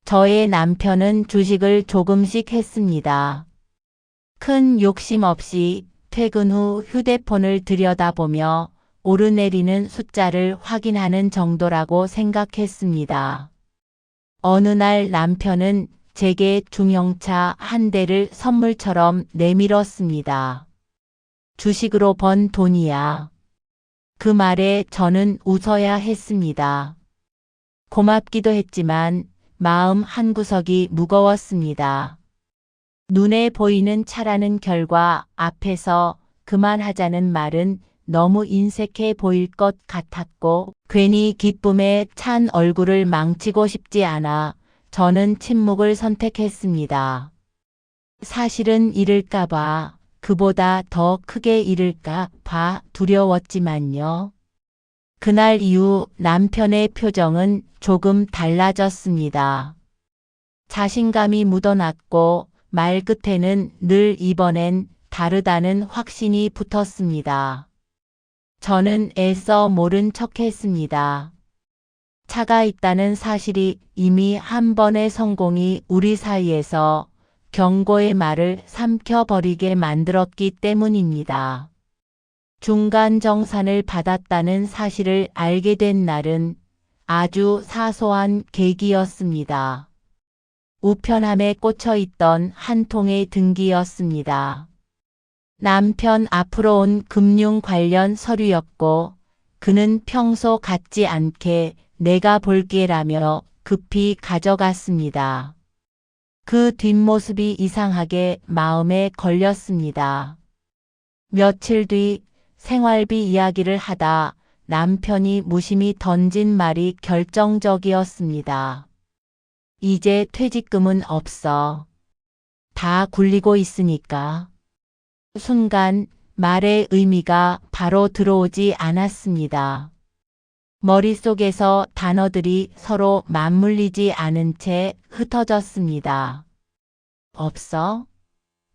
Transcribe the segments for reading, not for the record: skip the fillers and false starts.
저의 남편은 주식을 조금씩 했습니다. 큰 욕심 없이 퇴근 후 휴대폰을 들여다보며 오르내리는 숫자를 확인하는 정도라고 생각했습니다. 어느 날 남편은 제게 중형차 한 대를 선물처럼 내밀었습니다. 주식으로 번 돈이야. 그 말에 저는 웃어야 했습니다. 고맙기도 했지만 마음 한구석이 무거웠습니다. 눈에 보이는 차라는 결과 앞에서 그만하자는 말은 너무 인색해 보일 것 같았고 괜히 기쁨에 찬 얼굴을 망치고 싶지 않아 저는 침묵을 선택했습니다. 사실은 잃을까봐, 그보다 더 크게 잃을까봐 두려웠지만요. 그날 이후 남편의 표정은 조금 달라졌습니다. 자신감이 묻어났고 말 끝에는 늘 이번엔 다르다는 확신이 붙었습니다. 저는 애써 모른 척했습니다. 차가 있다는 사실이 이미 한 번의 성공이 우리 사이에서 경고의 말을 삼켜버리게 만들었기 때문입니다. 중간 정산을 받았다는 사실을 알게 된 날은 아주 사소한 계기였습니다. 우편함에 꽂혀있던 한 통의 등기였습니다. 남편 앞으로 온 금융 관련 서류였고 그는 평소 같지 않게 내가 볼게라며 급히 가져갔습니다. 그 뒷모습이 이상하게 마음에 걸렸습니다. 며칠 뒤 생활비 이야기를 하다 남편이 무심히 던진 말이 결정적이었습니다. 이제 퇴직금은 없어. 다 굴리고 있으니까. 순간 말의 의미가 바로 들어오지 않았습니다. 머릿속에서 단어들이 서로 맞물리지 않은 채 흩어졌습니다. 없어?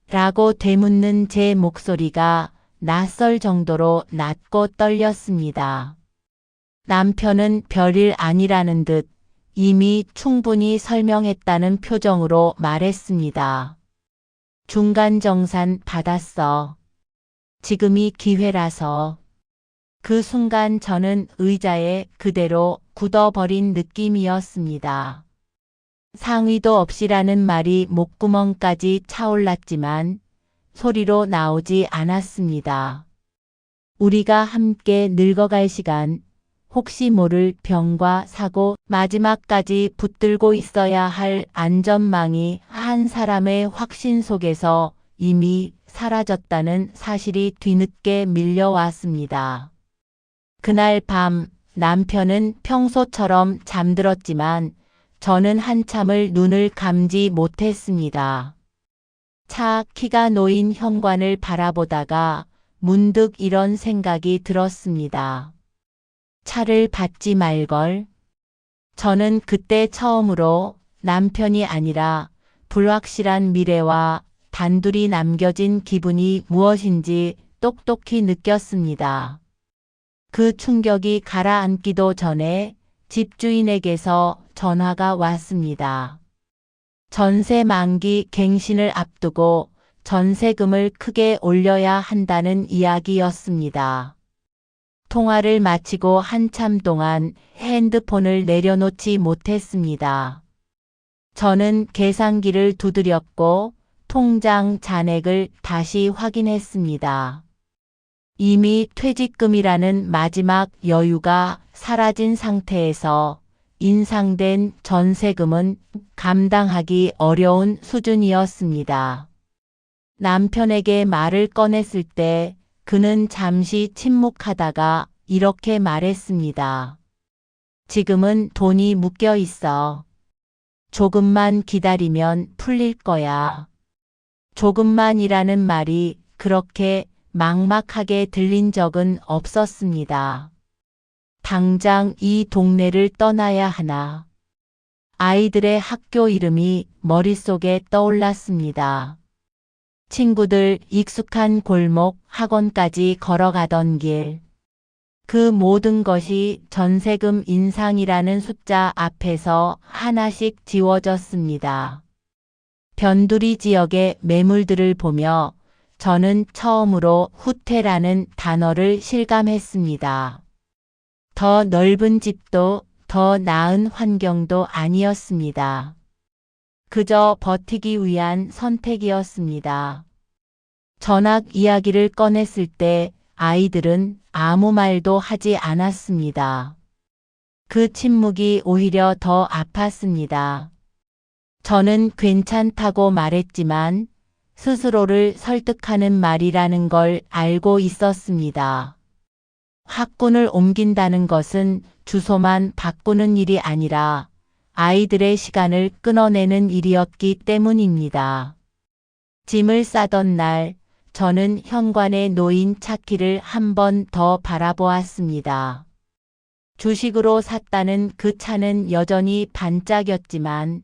라고 되묻는 제 목소리가 낯설 정도로 낮고 떨렸습니다. 남편은 별일 아니라는 듯 이미 충분히 설명했다는 표정으로 말했습니다. 중간정산 받았어. 지금이 기회라서. 그 순간 저는 의자에 그대로 굳어버린 느낌이었습니다. 상의도 없이라는 말이 목구멍까지 차올랐지만 소리로 나오지 않았습니다. 우리가 함께 늙어갈 시간, 혹시 모를 병과 사고, 마지막까지 붙들고 있어야 할 안전망이 한 사람의 확신 속에서 이미 사라졌다는 사실이 뒤늦게 밀려왔습니다. 그날 밤 남편은 평소처럼 잠들었지만 저는 한참을 눈을 감지 못했습니다. 차 키가 놓인 현관을 바라보다가 문득 이런 생각이 들었습니다. 차를 받지 말걸. 저는 그때 처음으로 남편이 아니라 불확실한 미래와 단둘이 남겨진 기분이 무엇인지 똑똑히 느꼈습니다. 그 충격이 가라앉기도 전에 집주인에게서 전화가 왔습니다. 전세 만기 갱신을 앞두고 전세금을 크게 올려야 한다는 이야기였습니다. 통화를 마치고 한참 동안 핸드폰을 내려놓지 못했습니다. 저는 계산기를 두드렸고 통장 잔액을 다시 확인했습니다. 이미 퇴직금이라는 마지막 여유가 사라진 상태에서 인상된 전세금은 감당하기 어려운 수준이었습니다. 남편에게 말을 꺼냈을 때 그는 잠시 침묵하다가 이렇게 말했습니다. 지금은 돈이 묶여 있어. 조금만 기다리면 풀릴 거야. 조금만이라는 말이 그렇게 막막하게 들린 적은 없었습니다. 당장 이 동네를 떠나야 하나. 아이들의 학교 이름이 머릿속에 떠올랐습니다. 친구들 익숙한 골목 학원까지 걸어가던 길. 그 모든 것이 전세금 인상이라는 숫자 앞에서 하나씩 지워졌습니다. 변두리 지역의 매물들을 보며 저는 처음으로 후퇴라는 단어를 실감했습니다. 더 넓은 집도 더 나은 환경도 아니었습니다. 그저 버티기 위한 선택이었습니다. 전학 이야기를 꺼냈을 때 아이들은 아무 말도 하지 않았습니다. 그 침묵이 오히려 더 아팠습니다. 저는 괜찮다고 말했지만 스스로를 설득하는 말이라는 걸 알고 있었습니다. 학군을 옮긴다는 것은 주소만 바꾸는 일이 아니라 아이들의 시간을 끊어내는 일이었기 때문입니다. 짐을 싸던 날, 저는 현관에 놓인 차키를 한 번 더 바라보았습니다. 주식으로 샀다는 그 차는 여전히 반짝였지만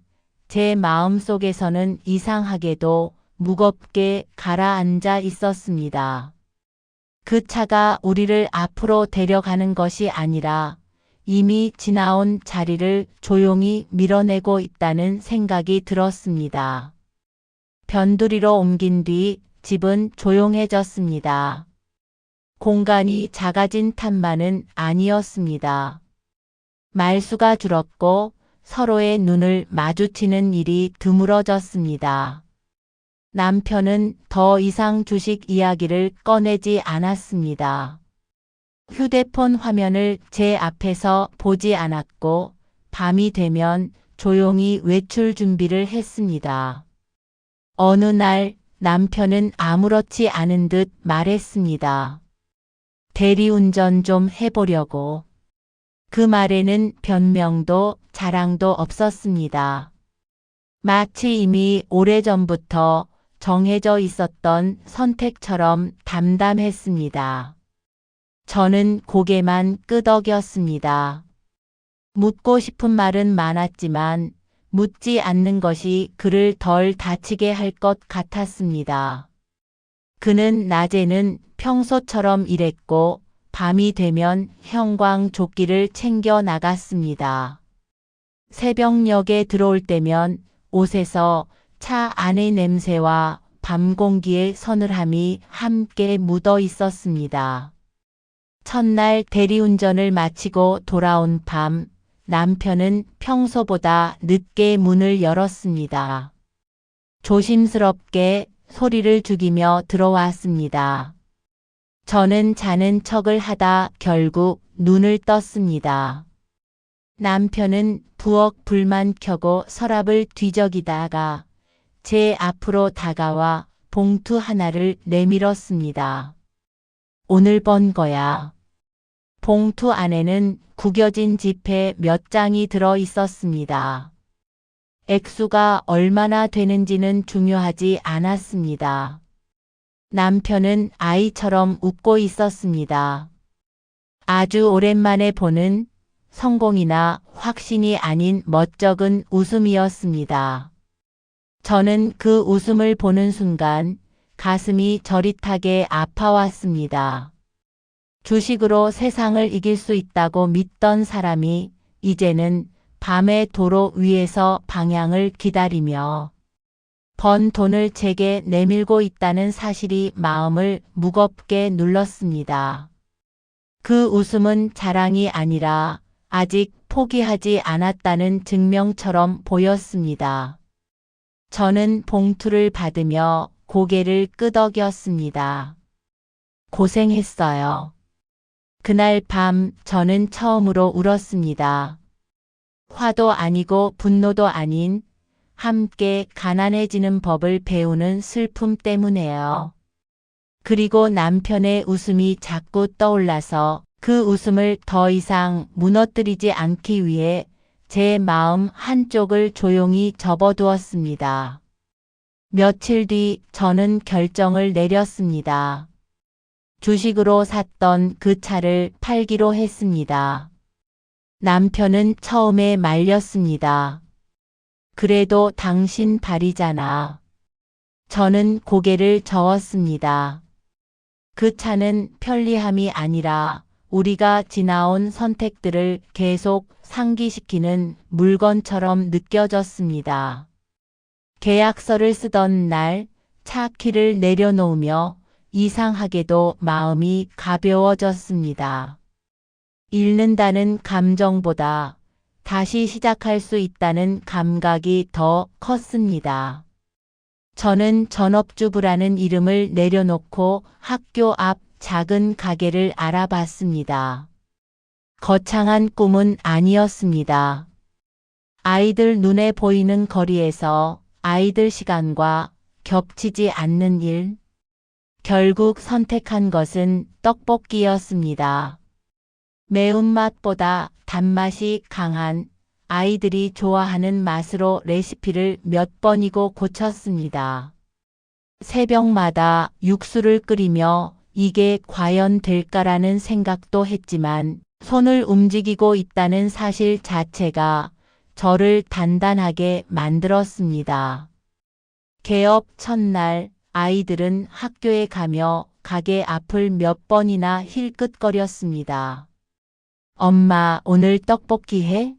제 마음속에서는 이상하게도 무겁게 가라앉아 있었습니다. 그 차가 우리를 앞으로 데려가는 것이 아니라 이미 지나온 자리를 조용히 밀어내고 있다는 생각이 들었습니다. 변두리로 옮긴 뒤 집은 조용해졌습니다. 공간이 작아진 탓만은 아니었습니다. 말수가 줄었고 서로의 눈을 마주치는 일이 드물어졌습니다. 남편은 더 이상 주식 이야기를 꺼내지 않았습니다. 휴대폰 화면을 제 앞에서 보지 않았고 밤이 되면 조용히 외출 준비를 했습니다. 어느 날 남편은 아무렇지 않은 듯 말했습니다. 대리운전 좀 해보려고. 그 말에는 변명도 자랑도 없었습니다. 마치 이미 오래전부터 정해져 있었던 선택처럼 담담했습니다. 저는 고개만 끄덕였습니다. 묻고 싶은 말은 많았지만 묻지 않는 것이 그를 덜 다치게 할 것 같았습니다. 그는 낮에는 평소처럼 일했고 밤이 되면 형광조끼를 챙겨 나갔습니다. 새벽녘에 들어올 때면 옷에서 차 안의 냄새와 밤 공기의 서늘함이 함께 묻어 있었습니다. 첫날 대리운전을 마치고 돌아온 밤, 남편은 평소보다 늦게 문을 열었습니다. 조심스럽게 소리를 죽이며 들어왔습니다. 저는 자는 척을 하다 결국 눈을 떴습니다. 남편은 부엌 불만 켜고 서랍을 뒤적이다가 제 앞으로 다가와 봉투 하나를 내밀었습니다. 오늘 번 거야. 봉투 안에는 구겨진 지폐 몇 장이 들어 있었습니다. 액수가 얼마나 되는지는 중요하지 않았습니다. 남편은 아이처럼 웃고 있었습니다. 아주 오랜만에 보는 성공이나 확신이 아닌 멋쩍은 웃음이었습니다. 저는 그 웃음을 보는 순간 가슴이 저릿하게 아파왔습니다. 주식으로 세상을 이길 수 있다고 믿던 사람이 이제는 밤의 도로 위에서 방향을 기다리며 번 돈을 제게 내밀고 있다는 사실이 마음을 무겁게 눌렀습니다. 그 웃음은 자랑이 아니라 아직 포기하지 않았다는 증명처럼 보였습니다. 저는 봉투를 받으며 고개를 끄덕였습니다. 고생했어요. 그날 밤 저는 처음으로 울었습니다. 화도 아니고 분노도 아닌 함께 가난해지는 법을 배우는 슬픔 때문에요. 그리고 남편의 웃음이 자꾸 떠올라서 그 웃음을 더 이상 무너뜨리지 않기 위해 제 마음 한쪽을 조용히 접어두었습니다. 며칠 뒤 저는 결정을 내렸습니다. 주식으로 샀던 그 차를 팔기로 했습니다. 남편은 처음에 말렸습니다. 그래도 당신 발이잖아. 저는 고개를 저었습니다. 그 차는 편리함이 아니라 우리가 지나온 선택들을 계속 상기시키는 물건처럼 느껴졌습니다. 계약서를 쓰던 날 차 키를 내려놓으며 이상하게도 마음이 가벼워졌습니다. 잃는다는 감정보다 다시 시작할 수 있다는 감각이 더 컸습니다. 저는 전업주부라는 이름을 내려놓고 학교 앞 작은 가게를 알아봤습니다. 거창한 꿈은 아니었습니다. 아이들 눈에 보이는 거리에서 아이들 시간과 겹치지 않는 일. 결국 선택한 것은 떡볶이였습니다. 매운맛보다 단맛이 강한 아이들이 좋아하는 맛으로 레시피를 몇 번이고 고쳤습니다. 새벽마다 육수를 끓이며 이게 과연 될까라는 생각도 했지만 손을 움직이고 있다는 사실 자체가 저를 단단하게 만들었습니다. 개업 첫날 아이들은 학교에 가며 가게 앞을 몇 번이나 힐끗거렸습니다. 엄마, 오늘 떡볶이 해?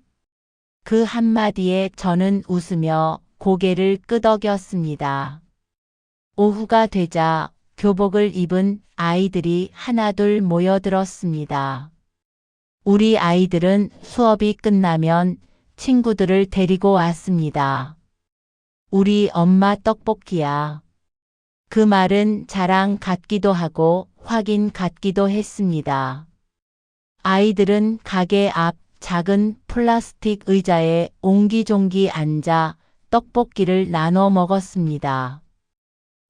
그 한마디에 저는 웃으며 고개를 끄덕였습니다. 오후가 되자 교복을 입은 아이들이 하나둘 모여들었습니다. 우리 아이들은 수업이 끝나면 친구들을 데리고 왔습니다. 우리 엄마 떡볶이야. 그 말은 자랑 같기도 하고 확인 같기도 했습니다. 아이들은 가게 앞 작은 플라스틱 의자에 옹기종기 앉아 떡볶이를 나눠 먹었습니다.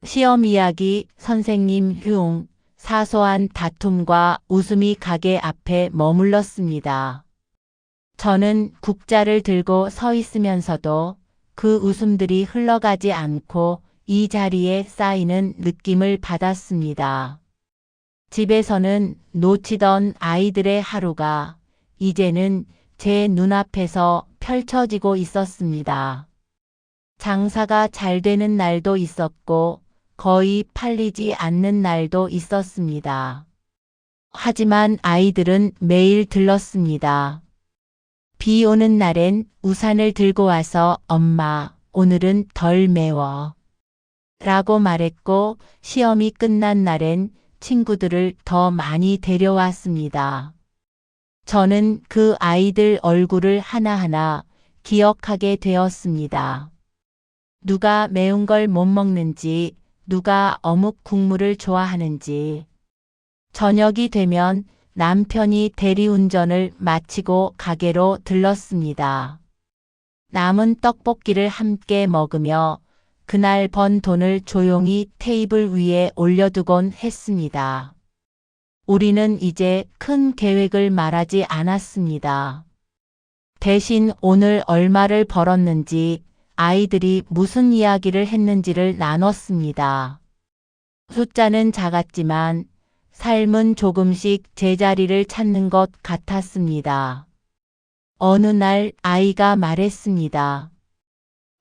시험 이야기, 선생님 흉, 사소한 다툼과 웃음이 가게 앞에 머물렀습니다. 저는 국자를 들고 서 있으면서도 그 웃음들이 흘러가지 않고 이 자리에 쌓이는 느낌을 받았습니다. 집에서는 놓치던 아이들의 하루가 이제는 제 눈앞에서 펼쳐지고 있었습니다. 장사가 잘 되는 날도 있었고 거의 팔리지 않는 날도 있었습니다. 하지만 아이들은 매일 들렀습니다. 비 오는 날엔 우산을 들고 와서 엄마, 오늘은 덜 매워. 라고 말했고 시험이 끝난 날엔 친구들을 더 많이 데려왔습니다. 저는 그 아이들 얼굴을 하나하나 기억하게 되었습니다. 누가 매운 걸 못 먹는지, 누가 어묵 국물을 좋아하는지. 저녁이 되면 남편이 대리운전을 마치고 가게로 들렀습니다. 남은 떡볶이를 함께 먹으며 그날 번 돈을 조용히 테이블 위에 올려두곤 했습니다. 우리는 이제 큰 계획을 말하지 않았습니다. 대신 오늘 얼마를 벌었는지, 아이들이 무슨 이야기를 했는지를 나눴습니다. 숫자는 작았지만 삶은 조금씩 제자리를 찾는 것 같았습니다. 어느 날 아이가 말했습니다.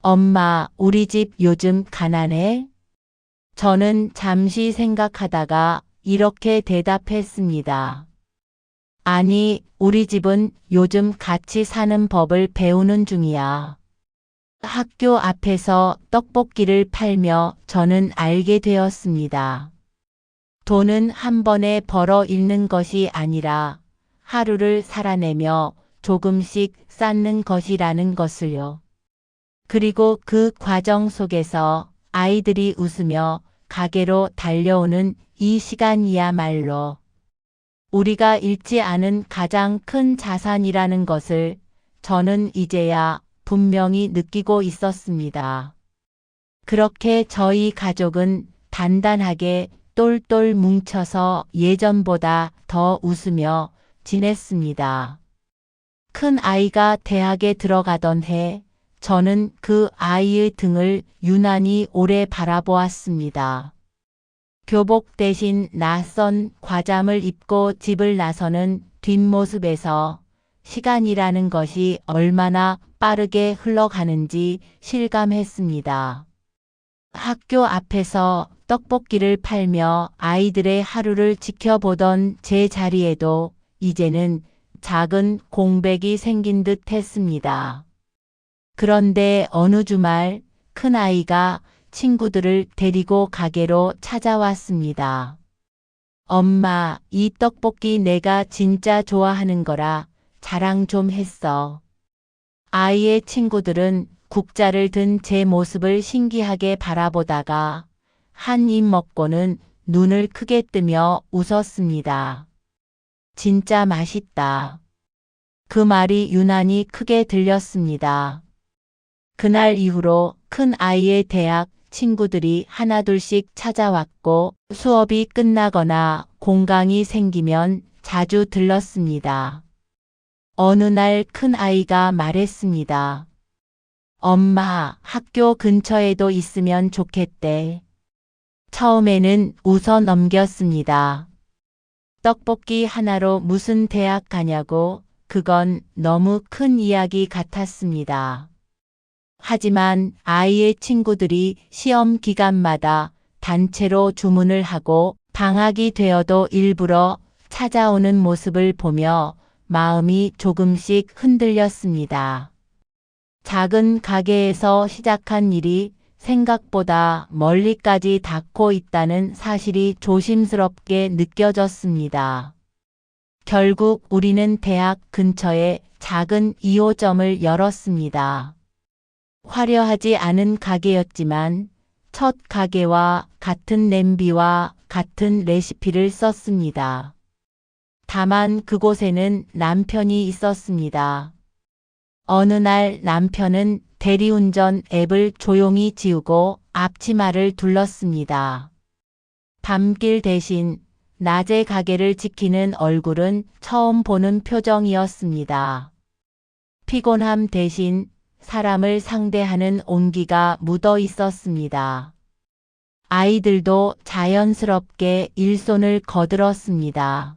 엄마, 우리 집 요즘 가난해? 저는 잠시 생각하다가 이렇게 대답했습니다. 아니, 우리 집은 요즘 같이 사는 법을 배우는 중이야. 학교 앞에서 떡볶이를 팔며 저는 알게 되었습니다. 돈은 한 번에 벌어 잃는 것이 아니라 하루를 살아내며 조금씩 쌓는 것이라는 것을요. 그리고 그 과정 속에서 아이들이 웃으며 가게로 달려오는 이 시간이야말로 우리가 잃지 않은 가장 큰 자산이라는 것을 저는 이제야 분명히 느끼고 있었습니다. 그렇게 저희 가족은 단단하게 똘똘 뭉쳐서 예전보다 더 웃으며 지냈습니다. 큰 아이가 대학에 들어가던 해, 저는 그 아이의 등을 유난히 오래 바라보았습니다. 교복 대신 낯선 과잠을 입고 집을 나서는 뒷모습에서 시간이라는 것이 얼마나 빠르게 흘러가는지 실감했습니다. 학교 앞에서 떡볶이를 팔며 아이들의 하루를 지켜보던 제 자리에도 이제는 작은 공백이 생긴 듯 했습니다. 그런데 어느 주말 큰아이가 친구들을 데리고 가게로 찾아왔습니다. 엄마, 이 떡볶이 내가 진짜 좋아하는 거라 자랑 좀 했어. 아이의 친구들은 국자를 든 제 모습을 신기하게 바라보다가 한 입 먹고는 눈을 크게 뜨며 웃었습니다. 진짜 맛있다. 그 말이 유난히 크게 들렸습니다. 그날 이후로 큰 아이의 대학 친구들이 하나둘씩 찾아왔고 수업이 끝나거나 공강이 생기면 자주 들렀습니다. 어느 날 큰 아이가 말했습니다. 엄마, 학교 근처에도 있으면 좋겠대. 처음에는 웃어 넘겼습니다. 떡볶이 하나로 무슨 대학 가냐고, 그건 너무 큰 이야기 같았습니다. 하지만 아이의 친구들이 시험 기간마다 단체로 주문을 하고 방학이 되어도 일부러 찾아오는 모습을 보며 마음이 조금씩 흔들렸습니다. 작은 가게에서 시작한 일이 생각보다 멀리까지 닿고 있다는 사실이 조심스럽게 느껴졌습니다. 결국 우리는 대학 근처에 작은 2호점을 열었습니다. 화려하지 않은 가게였지만 첫 가게와 같은 냄비와 같은 레시피를 썼습니다. 다만 그곳에는 남편이 있었습니다. 어느 날 남편은 대리운전 앱을 조용히 지우고 앞치마를 둘렀습니다. 밤길 대신 낮에 가게를 지키는 얼굴은 처음 보는 표정이었습니다. 피곤함 대신 사람을 상대하는 온기가 묻어 있었습니다. 아이들도 자연스럽게 일손을 거들었습니다.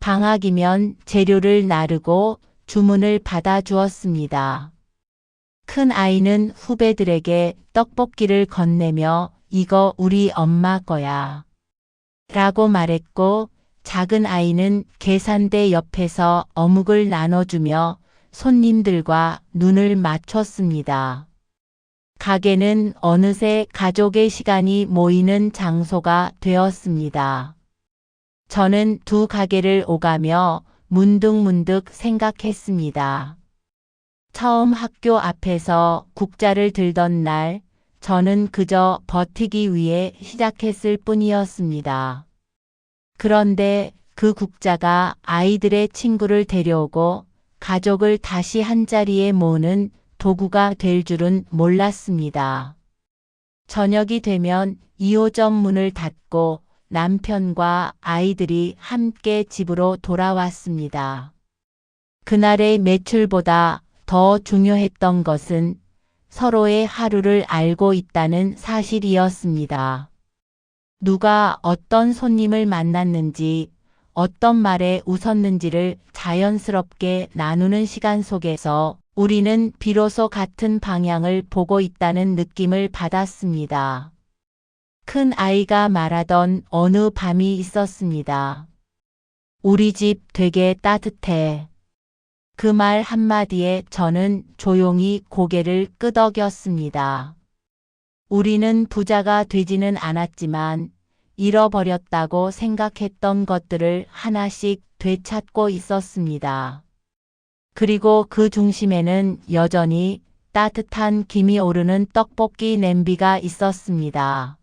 방학이면 재료를 나르고 주문을 받아주었습니다. 큰 아이는 후배들에게 떡볶이를 건네며 이거 우리 엄마 거야 라고 말했고, 작은 아이는 계산대 옆에서 어묵을 나눠주며 손님들과 눈을 맞췄습니다. 가게는 어느새 가족의 시간이 모이는 장소가 되었습니다. 저는 두 가게를 오가며 문득문득 생각했습니다. 처음 학교 앞에서 국자를 들던 날, 저는 그저 버티기 위해 시작했을 뿐이었습니다. 그런데 그 국자가 아이들의 친구를 데려오고 가족을 다시 한자리에 모으는 도구가 될 줄은 몰랐습니다. 저녁이 되면 2호점 문을 닫고 남편과 아이들이 함께 집으로 돌아왔습니다. 그날의 매출보다 더 중요했던 것은 서로의 하루를 알고 있다는 사실이었습니다. 누가 어떤 손님을 만났는지, 어떤 말에 웃었는지를 자연스럽게 나누는 시간 속에서 우리는 비로소 같은 방향을 보고 있다는 느낌을 받았습니다. 큰 아이가 말하던 어느 밤이 있었습니다. 우리 집 되게 따뜻해. 그 말 한마디에 저는 조용히 고개를 끄덕였습니다. 우리는 부자가 되지는 않았지만 잃어버렸다고 생각했던 것들을 하나씩 되찾고 있었습니다. 그리고 그 중심에는 여전히 따뜻한 김이 오르는 떡볶이 냄비가 있었습니다.